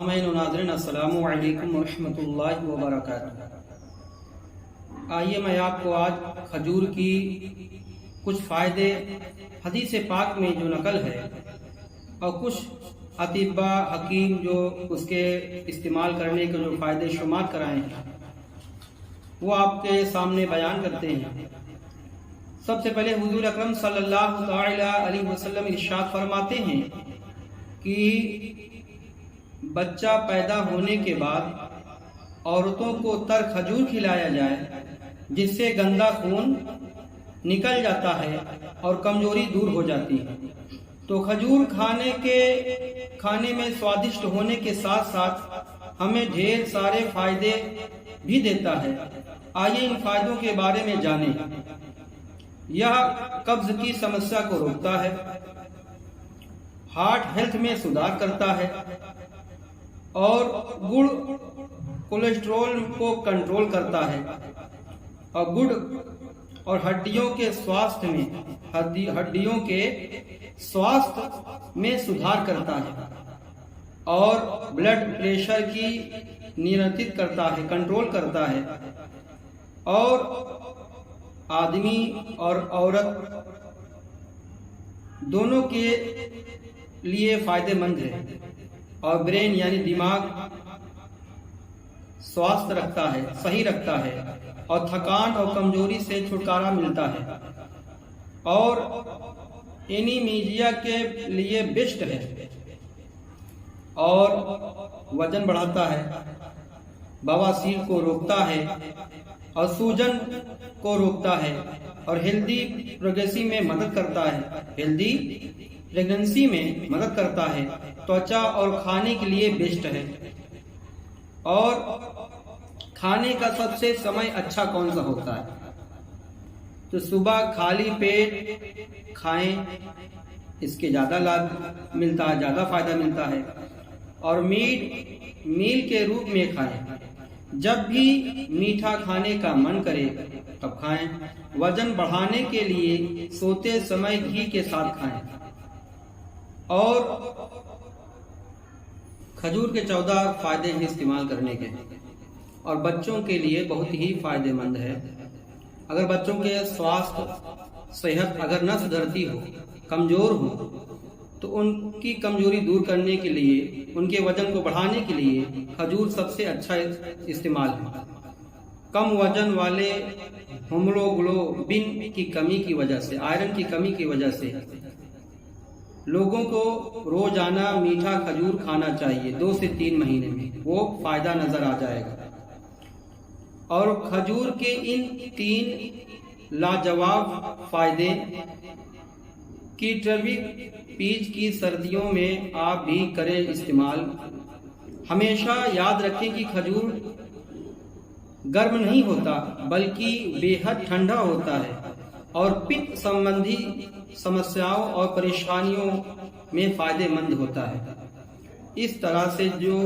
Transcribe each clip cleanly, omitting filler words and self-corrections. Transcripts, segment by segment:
सामईन व नाज़रीन, अस्सलामु अलैकुम व रहमतुल्लाहि व बरकातुहू। आइए मैं आपको आज खजूर की कुछ फ़ायदे हदीस पाक में जो नकल है और कुछ अतिबा हकीम जो उसके इस्तेमाल करने के जो फ़ायदे शुमार कराए हैं वो आपके सामने बयान करते हैं। सबसे पहले हुजूर अकरम सल्लल्लाहु तआला अलैहि वसल्लम इरशाद फरमाते हैं कि बच्चा पैदा होने के बाद औरतों को तर खजूर खिलाया जाए, जिससे गंदा खून निकल जाता है और कमजोरी दूर हो जाती है। तो खजूर खाने में स्वादिष्ट होने के साथ साथ हमें ढेर सारे फायदे भी देता है। आइए इन फायदों के बारे में जानें। यह कब्ज की समस्या को रोकता है, हार्ट हेल्थ में सुधार करता है और गुड़ कोलेस्ट्रॉल को कंट्रोल करता है और गुड़ और हड्डियों के स्वास्थ्य में सुधार करता है और ब्लड प्रेशर की नियंत्रित करता है, कंट्रोल करता है और आदमी और औरत दोनों के लिए फायदेमंद है और ब्रेन यानी दिमाग स्वास्थ्य रखता है, सही रखता है और थकान और कमजोरी से छुटकारा मिलता है और एनीमिया के लिए बेस्ट है और वजन बढ़ाता है, बवासीर को रोकता है और सूजन को रोकता है और हेल्दी प्रेगनेंसी में मदद करता है, हेल्दी प्रेगनेंसी में मदद करता है, त्वचा और खाने के लिए बेस्ट है। और खाने का सबसे समय अच्छा कौन सा होता है? तो सुबह खाली पेट खाएं, इसके ज्यादा लाभ मिलता है, ज्यादा फायदा मिलता है। और मील के रूप में खाएं, जब भी मीठा खाने का मन करे तब खाएं। वजन बढ़ाने के लिए सोते समय घी के साथ खाएं। और खजूर के 14 फायदे हैं इस्तेमाल करने के और बच्चों के लिए बहुत ही फायदेमंद है। अगर बच्चों के स्वास्थ्य सेहत अगर न सुधरती हो, कमजोर हो, तो उनकी कमजोरी दूर करने के लिए, उनके वजन को बढ़ाने के लिए खजूर सबसे अच्छा इस्तेमाल है। कम वजन वाले हीमोग्लोबिन की कमी की वजह से, आयरन की कमी की वजह से लोगों को रोजाना मीठा खजूर खाना चाहिए 2 से 3 महीने में, वो फायदा नजर आ जाएगा। और खजूर के इन 3 लाजवाब फायदे की पीच की सर्दियों में आप भी करें इस्तेमाल। हमेशा याद रखें कि खजूर गर्म नहीं होता बल्कि बेहद ठंडा होता है और पित्त संबंधी समस्याओं और परेशानियों में फायदेमंद होता है। इस तरह से जो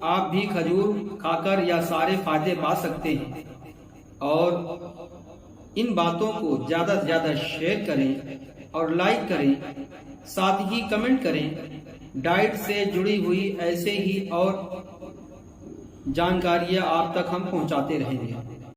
आप भी खजूर खाकर या सारे फायदे पा सकते हैं। और इन बातों को ज्यादा से ज्यादा शेयर करें और लाइक करें, साथ ही कमेंट करें। डाइट से जुड़ी हुई ऐसे ही और जानकारियां आप तक हम पहुंचाते रहेंगे।